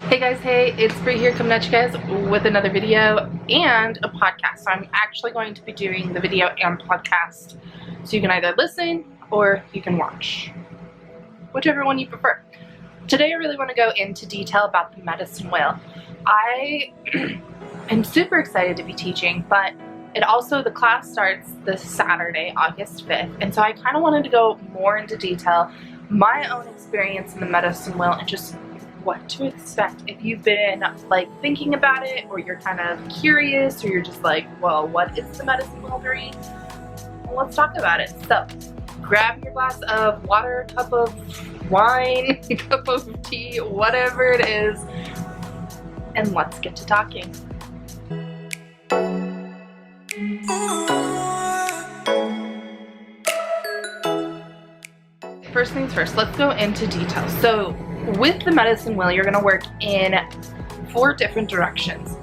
Hey guys, hey, it's Bree here coming at you guys with another video and a podcast. So I'm actually going to be doing the video and podcast, so you can either listen or you can watch, whichever one you prefer. Today I really want to go into detail about the medicine wheel. I am super excited to be teaching, but the class starts this Saturday, August 5th, and so I kind of wanted to go more into detail, my own experience in the medicine wheel, and just what to expect if you've been like thinking about it, or you're kind of curious, or you're just like, well, what is the medicine wheel, Bree? Well, let's talk about it. So grab your glass of water, cup of wine, cup of tea, whatever it is, and let's get to talking. First things first, let's go into detail. So with the medicine wheel, you're going to work in 4 different directions.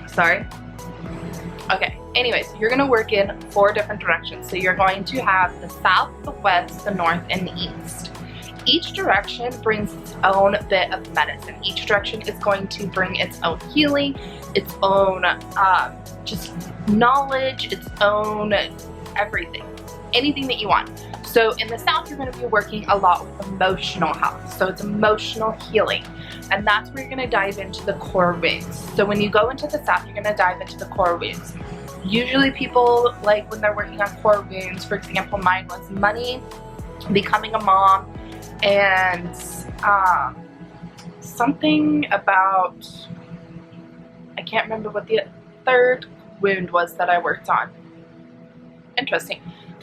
Sorry. Okay, anyways, you're going to work in 4 different directions. So you're going to have the south, the west, the north, and the east. Each direction brings its own bit of medicine. Each direction is going to bring its own healing, its own just knowledge, its own everything. Anything that you want. So in the south, you're going to be working a lot with emotional health. So it's emotional healing. And that's where you're going to dive into the core wounds. So when you go into the south, you're going to dive into the core wounds. Usually people, like when they're working on core wounds, for example, mine was money, becoming a mom, and something about, I can't remember what the third wound was that I worked on. Interesting.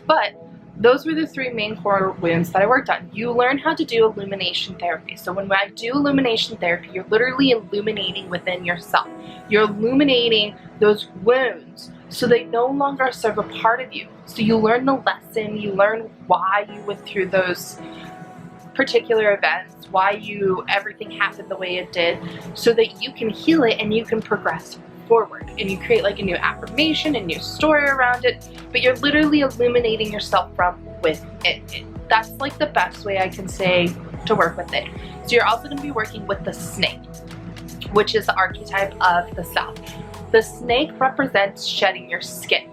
But those were the 3 main core wounds that I worked on. You learn how to do illumination therapy. So when I do illumination therapy, you're literally illuminating within yourself. You're illuminating those wounds so they no longer serve a part of you. So you learn the lesson, you learn why you went through those particular events, why everything happened the way it did, so that you can heal it and you can progress forward, and you create like a new affirmation, a new story around it, but you're literally illuminating yourself from within. That's like the best way I can say to work with it. So you're also going to be working with the snake, which is the archetype of the south. The snake represents shedding your skin.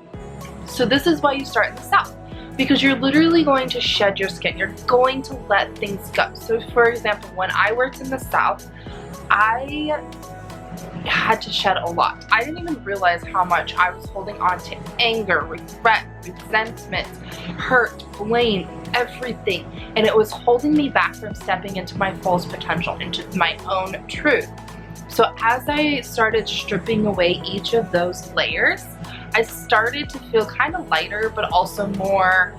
So this is why you start in the south, because you're literally going to shed your skin. You're going to let things go. So for example, when I worked in the south, I had to shed a lot. I didn't even realize how much I was holding on to anger, regret, resentment, hurt, blame, everything. And it was holding me back from stepping into my fullest potential, into my own truth. So as I started stripping away each of those layers, I started to feel kind of lighter, but also more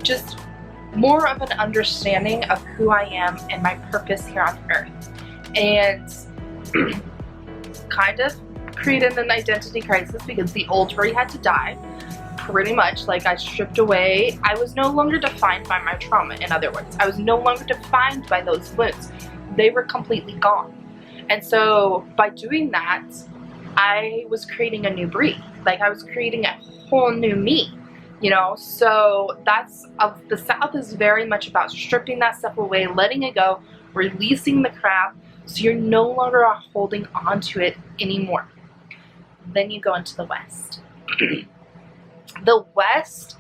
of an understanding of who I am and my purpose here on earth. And kind of created an identity crisis, because the old Bree had to die. Pretty much, like, I stripped away. I was no longer defined by my trauma, in other words. I was no longer defined by those wounds. They were completely gone. And so by doing that, I was creating a new Bree. Like, I was creating a whole new me, you know? So the south is very much about stripping that stuff away, letting it go, releasing the crap, so you're no longer holding on to it anymore. Then you go into the west. The west,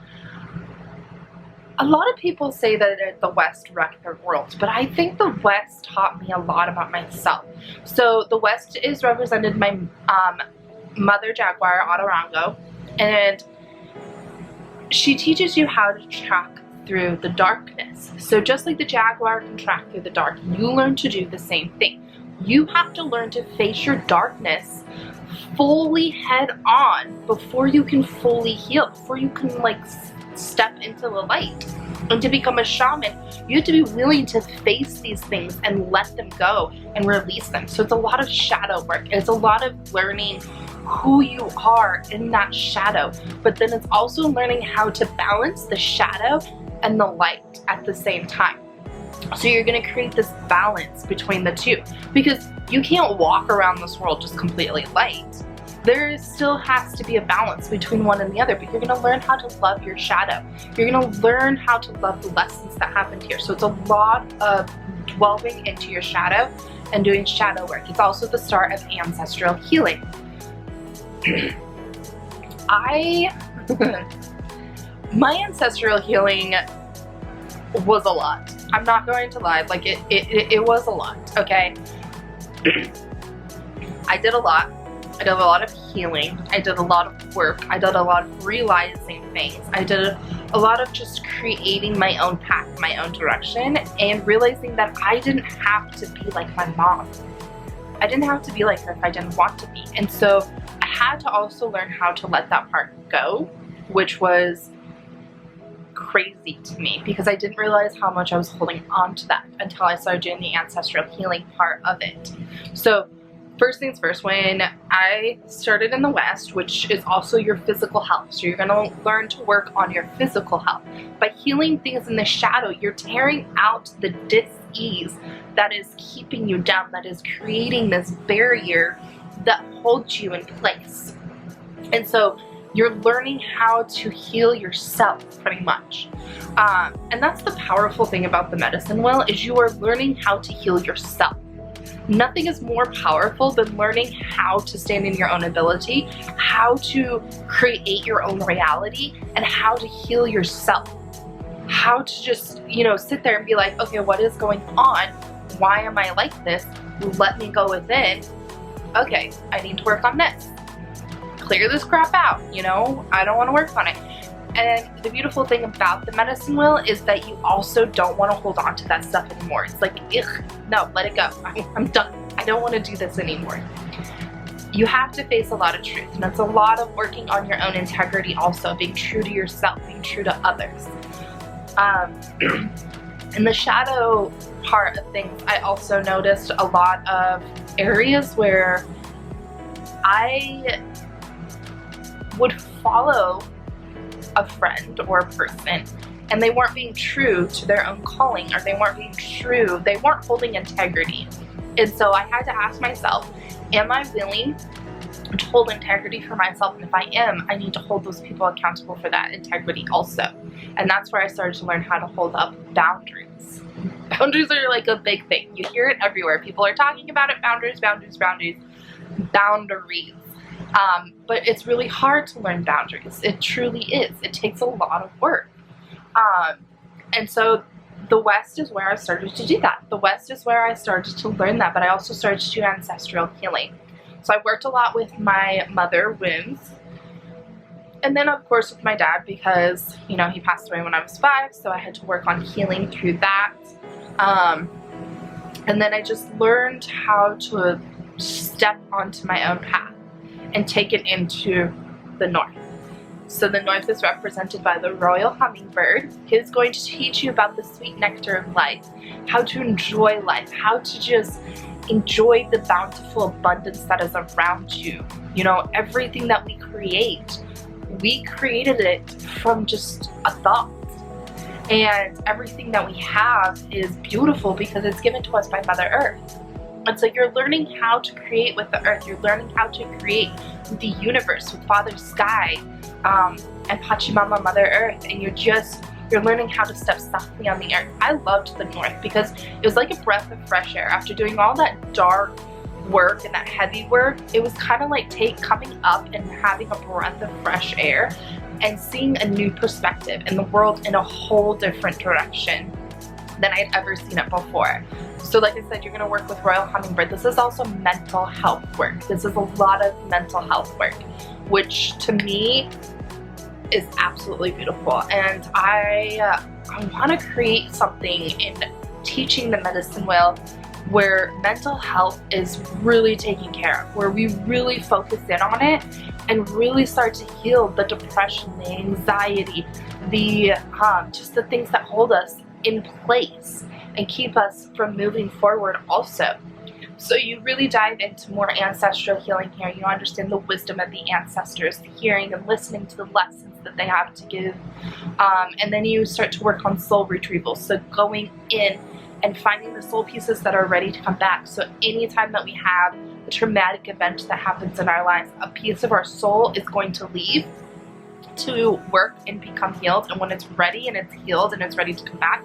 a lot of people say that the west wrecked their world, but I think the west taught me a lot about myself. So the west is represented by Mother Jaguar, Adorango, and she teaches you how to track through the darkness. So just like the jaguar can track through the dark, you learn to do the same thing. You have to learn to face your darkness fully head on before you can fully heal, before you can like step into the light. And to become a shaman, you have to be willing to face these things and let them go and release them. So it's a lot of shadow work. It's a lot of learning who you are in that shadow, but then it's also learning how to balance the shadow and the light at the same time. So you're going to create this balance between the two, because you can't walk around this world just completely light. There still has to be a balance between one and the other, but you're going to learn how to love your shadow. You're going to learn how to love the lessons that happened here. So it's a lot of delving into your shadow and doing shadow work. It's also the start of ancestral healing. My ancestral healing was a lot. I'm not going to lie, like it was a lot, okay? I did a lot. I did a lot of healing. I did a lot of work. I did a lot of realizing things. I did a lot of just creating my own path, my own direction, and realizing that I didn't have to be like my mom. I didn't have to be like her if I didn't want to be. And so I had to also learn how to let that part go, which was crazy to me because I didn't realize how much I was holding on to that until I started doing the ancestral healing part of it. So first things first, when I started in the West, which is also your physical health, so you're going to learn to work on your physical health. By healing things in the shadow, you're tearing out the dis-ease that is keeping you down, that is creating this barrier that holds you in place. And so you're learning how to heal yourself, pretty much. And that's the powerful thing about the medicine wheel, is you are learning how to heal yourself. Nothing is more powerful than learning how to stand in your own ability, how to create your own reality, and how to heal yourself. How to just, sit there and be like, okay, what is going on? Why am I like this? Let me go within. Okay, I need to work on this. Clear this crap out, I don't want to work on it. And the beautiful thing about the medicine wheel is that you also don't want to hold on to that stuff anymore. It's like, ugh, no, let it go. I'm done. I don't want to do this anymore. You have to face a lot of truth, and it's a lot of working on your own integrity also, being true to yourself, being true to others. In the shadow part of things, I also noticed a lot of areas where I would follow a friend or a person and they weren't being true to their own calling, or they weren't holding integrity. And so I had to ask myself, am I willing to hold integrity for myself? And if I am, I need to hold those people accountable for that integrity also. And that's where I started to learn how to hold up boundaries. Boundaries are like a big thing. You hear it everywhere. People are talking about it. Boundaries, boundaries, boundaries, boundaries. But it's really hard to learn boundaries. It truly is. It takes a lot of work. And so the West is where I started to do that. The West is where I started to learn that, but I also started to do ancestral healing. So I worked a lot with my mother wounds. And then of course with my dad, because, he passed away when I was 5, so I had to work on healing through that. And then I just learned how to step onto my own path and take it into the North. So the North is represented by the royal hummingbird. He's going to teach you about the sweet nectar of life, how to enjoy life, how to just enjoy the bountiful abundance that is around you. Everything that we created it from just a thought. And everything that we have is beautiful because it's given to us by Mother Earth. And so you're learning how to create with the earth. You're learning how to create with the universe, with Father Sky, and Pachamama, Mother Earth. And you're learning how to step softly on the earth. I loved the North because it was like a breath of fresh air. After doing all that dark work and that heavy work, it was kind of like coming up and having a breath of fresh air and seeing a new perspective in the world in a whole different direction than I'd ever seen it before. So like I said, you're going to work with Royal Hummingbird. This is also mental health work. This is a lot of mental health work, which to me is absolutely beautiful. And I want to create something in teaching the medicine wheel where mental health is really taken care of, where we really focus in on it and really start to heal the depression, the anxiety, the just the things that hold us in place and keep us from moving forward also. So you really dive into more ancestral healing here. You understand the wisdom of the ancestors, the hearing and listening to the lessons that they have to give. And then you start to work on soul retrieval. So going in and finding the soul pieces that are ready to come back. So anytime that we have a traumatic event that happens in our lives, a piece of our soul is going to leave to work and become healed. And when it's ready and it's healed and it's ready to come back,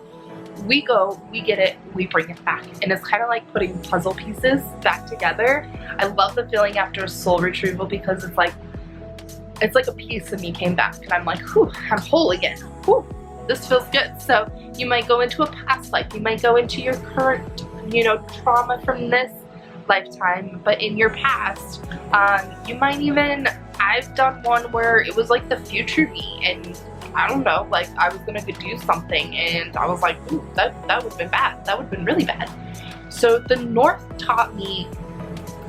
we go, we get it, we bring it back. And it's kind of like putting puzzle pieces back together. I love the feeling after a soul retrieval because it's like a piece of me came back and I'm like, whew, I'm whole again. Whew, this feels good. So you might go into a past life, you might go into your current, you know, trauma from this lifetime, but in your past, you might even, I've done one where it was like the future me, and I don't know, like I was gonna do something and I was like, ooh, that would have been bad. That would have been really bad. So the North taught me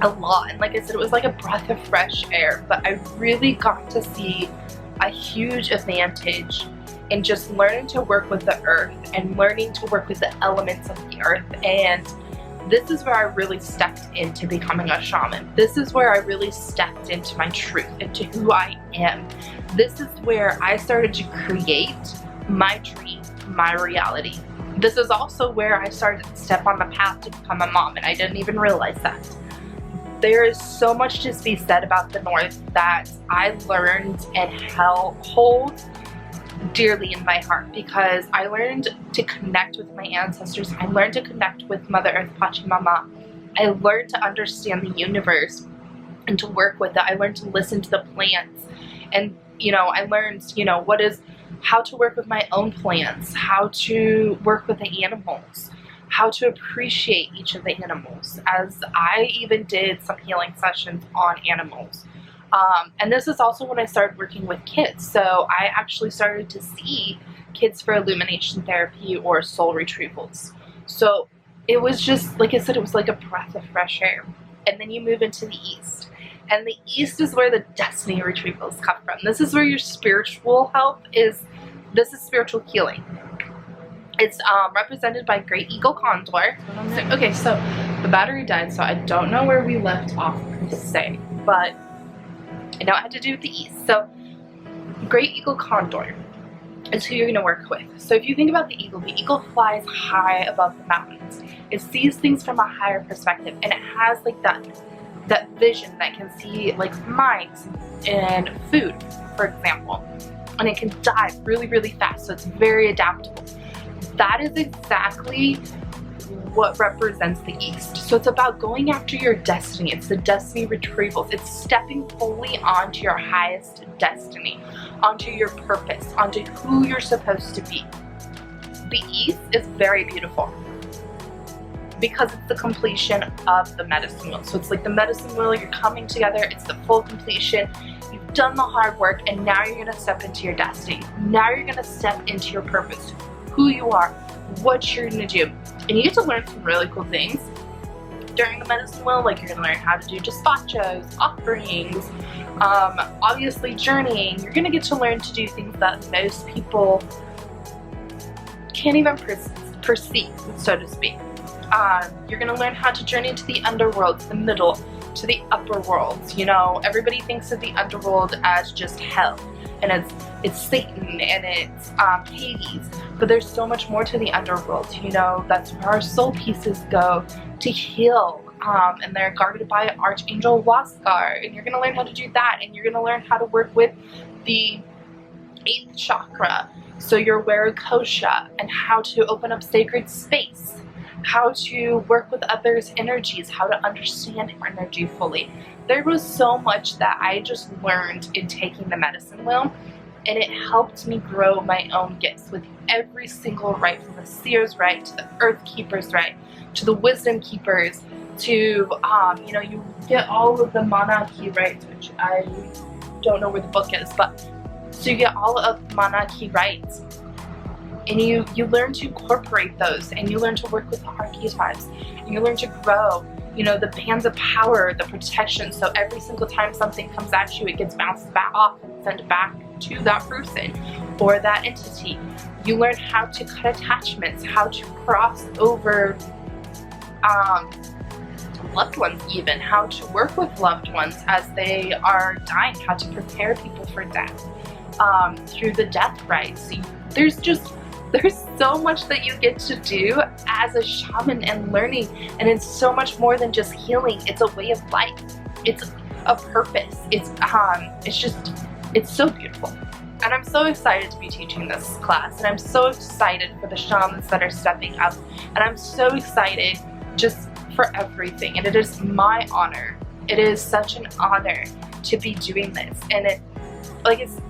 a lot, and like I said, it was like a breath of fresh air, but I really got to see a huge advantage in just learning to work with the earth and learning to work with the elements of the earth. And this is where I really stepped into becoming a shaman. This is where I really stepped into my truth, into who I am. This is where I started to create my dream, my reality. This is also where I started to step on the path to become a mom, and I didn't even realize that. There is so much to be said about the North that I learned and hold dearly in my heart, because I learned to connect with my ancestors. I learned to connect with Mother Earth, Pachamama. I learned to understand the universe and to work with it. I learned to listen to the plants, and you know, I learned, you know, how to work with my own plants, how to work with the animals, how to appreciate each of the animals, as I even did some healing sessions on animals. And this is also when I started working with kids. So I actually started to see kids for illumination therapy or soul retrievals. So it was just, like I said, it was like a breath of fresh air. And then you move into the East. And the East is where the destiny retrievals come from. This is where your spiritual health is. This is spiritual healing. It's represented by Great Eagle Condor. Okay, so the battery died, so I don't know where we left off per se, but I know it had to do with the East. So Great Eagle Condor is who you're going to work with. So if you think about the eagle flies high above the mountains. It sees things from a higher perspective, and it has like that vision that can see like mines and food, for example. And it can dive really, really fast, so it's very adaptable. That is exactly what represents the East. So it's about going after your destiny. It's the destiny retrievals. It's stepping fully onto your highest destiny, onto your purpose, onto who you're supposed to be. The East is very beautiful because it's the completion of the medicine wheel. So it's like the medicine wheel, you're coming together, it's the full completion. You've done the hard work, and now you're gonna step into your destiny. Now you're gonna step into your purpose, who you are, what you're gonna do. And you get to learn some really cool things during the medicine wheel. Like, you're gonna learn how to do despachos, offerings, obviously journeying. You're gonna get to learn to do things that most people can't even perceive, so to speak. You're gonna learn how to journey to the underworld, to the middle, to the upper worlds. You know, everybody thinks of the underworld as just hell, and it's Satan and it's Hades, but there's so much more to the underworld. You know, that's where our soul pieces go to heal, and they're guarded by Archangel Huascar, and you're gonna learn how to do that, and you're gonna learn how to work with the 8th chakra, so your Warikosha, and how to open up sacred space, how to work with others' energies, how to understand energy fully. There was so much that I just learned in taking the medicine wheel, and it helped me grow my own gifts with every single rite, from the seer's rite to the earth keeper's rite to the wisdom keepers to you know, you get all of the monarchy rites, which I don't know where the book is, but so you get all of the monarchy rites, and you learn to incorporate those, and you learn to work with the archetypes, and you learn to grow, you know, the bands of power, the protection, so every single time something comes at you, it gets bounced back off and sent back to that person or that entity. You learn how to cut attachments, how to cross over loved ones, even how to work with loved ones as they are dying, how to prepare people for death through the death rites. There's so much that you get to do as a shaman and learning, and it's so much more than just healing. It's a way of life. It's a purpose. It's so beautiful. And I'm so excited to be teaching this class, and I'm so excited for the shamans that are stepping up, and I'm so excited just for everything, and it is my honor. It is such an honor to be doing this, and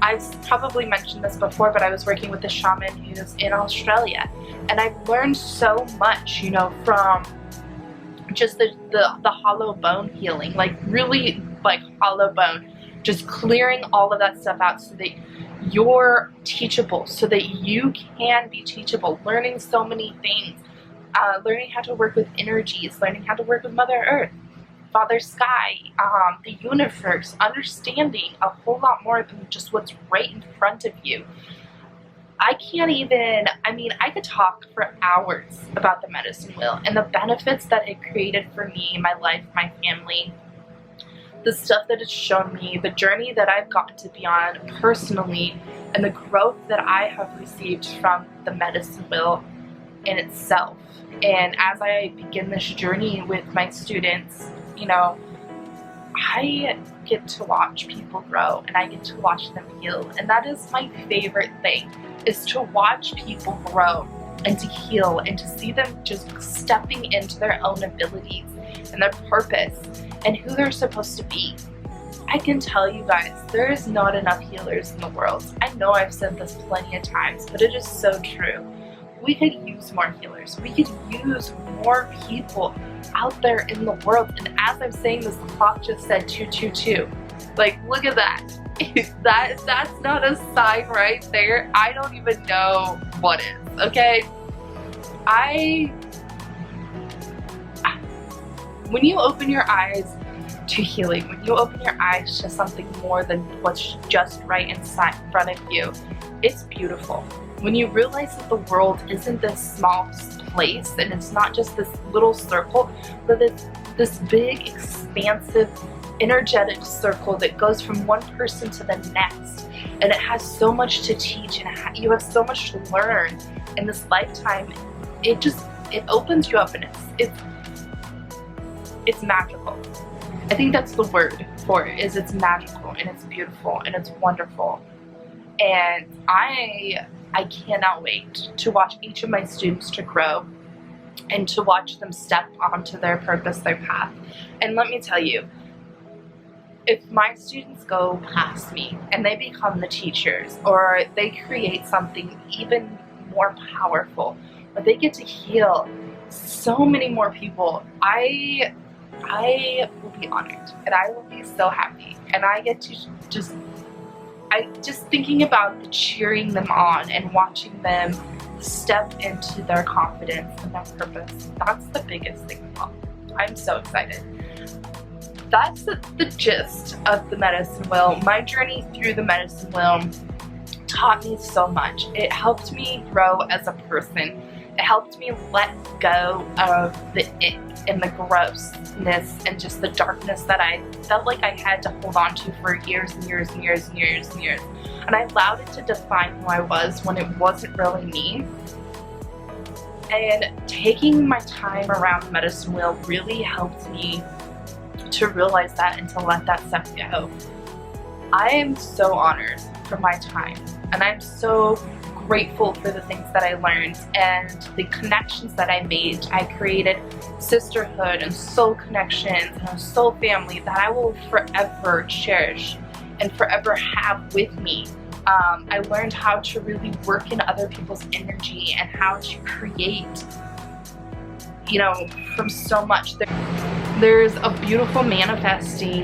I've probably mentioned this before, but I was working with a shaman who's in Australia, and I've learned so much, you know, from just the hollow bone healing, like really like hollow bone, just clearing all of that stuff out so that you're teachable, so that you can be teachable, learning so many things, learning how to work with energies, learning how to work with Mother Earth, Father Sky, the universe, understanding a whole lot more than just what's right in front of you. I could talk for hours about the medicine wheel and the benefits that it created for me, my life, my family, the stuff that it's shown me, the journey that I've gotten to be on personally, and the growth that I have received from the medicine wheel in itself. And as I begin this journey with my students, you know, I get to watch people grow, and I get to watch them heal, and that is my favorite thing, is to watch people grow and to heal and to see them just stepping into their own abilities and their purpose and who they're supposed to be. I can tell you guys, there is not enough healers in the world. I know I've said this plenty of times, but it is so true. We could use more healers. We could use more people out there in the world. And as I'm saying this, the clock just said 222. Like, look at that. That's not a sign right there. I don't even know what is, okay? When you open your eyes to healing, when you open your eyes to something more than what's just right in front of you, it's beautiful. When you realize that the world isn't this small place, and it's not just this little circle, but it's this big, expansive, energetic circle that goes from one person to the next, and it has so much to teach, and you have so much to learn in this lifetime. It opens you up, and it's magical. I think that's the word for it, is it's magical, and it's beautiful, and it's wonderful. And I cannot wait to watch each of my students to grow and to watch them step onto their purpose, their path. And let me tell you, if my students go past me and they become the teachers, or they create something even more powerful, or they get to heal so many more people, I will be honored, and I will be so happy, and I get to just thinking about cheering them on and watching them step into their confidence and their purpose. That's the biggest thing of all. I'm so excited. That's the gist of the medicine wheel. My journey through the medicine wheel taught me so much. It helped me grow as a person. It helped me let go of the ick and the grossness and just the darkness that I felt like I had to hold on to for years and years and years and years and years. And I allowed it to define who I was when it wasn't really me. And taking my time around the medicine wheel really helped me to realize that and to let that stuff go. I am so honored for my time, and I'm so grateful for the things that I learned and the connections that I made. I created sisterhood and soul connections and a soul family that I will forever cherish and forever have with me. I learned how to really work in other people's energy and how to create, you know, from so much. There's a beautiful manifesting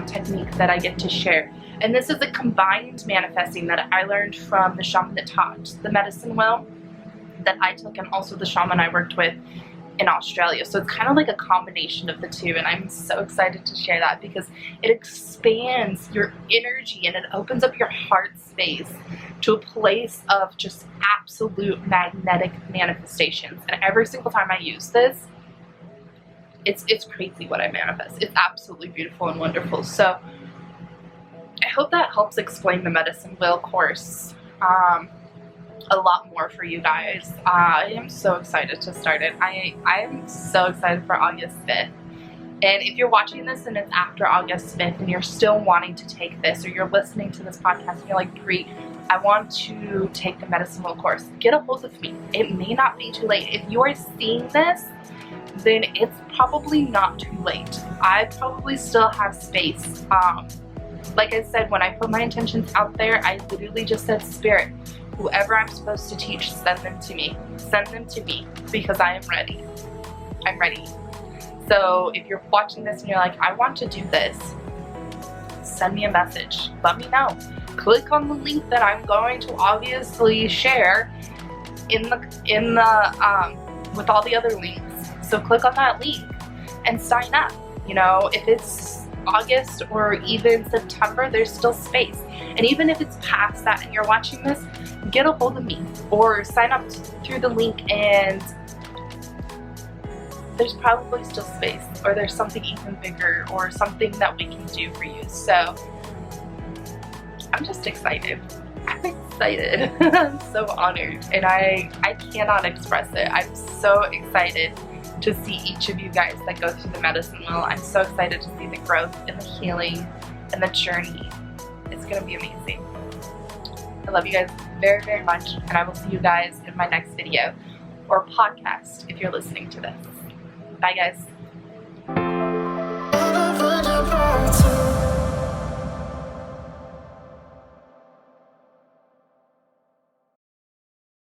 technique that I get to share. And this is a combined manifesting that I learned from the shaman that taught the medicine wheel that I took, and also the shaman I worked with in Australia. So it's kind of like a combination of the two, and I'm so excited to share that because it expands your energy and it opens up your heart space to a place of just absolute magnetic manifestations. And every single time I use this, it's crazy what I manifest. It's absolutely beautiful and wonderful. So I hope that helps explain the medicine wheel course a lot more for you guys. I am so excited to start it. I am so excited for August 5th. And if you're watching this and it's after August 5th and you're still wanting to take this, or you're listening to this podcast and you're like, Brie, I want to take the medicine wheel course. Get a hold of me. It may not be too late. If you are seeing this, then it's probably not too late. I probably still have space. Like I said, when I put my intentions out there, I literally just said, Spirit, whoever I'm supposed to teach, send them to me. Send them to me, because I am ready. I'm ready. So if you're watching this and you're like, I want to do this, send me a message. Let me know. Click on the link that I'm going to obviously share in the with all the other links. So click on that link and sign up. You know, if it's August or even September, there's still space. And even if it's past that and you're watching this, get a hold of me or sign up through the link, and there's probably still space, or there's something even bigger, or something that we can do for you. So I'm just excited. I'm excited. I'm so honored, and I cannot express it. I'm so excited to see each of you guys that go through the medicine wheel. I'm so excited to see the growth and the healing and the journey. It's gonna be amazing. I love you guys very, very much, and I will see you guys in my next video or podcast if you're listening to this. Bye guys.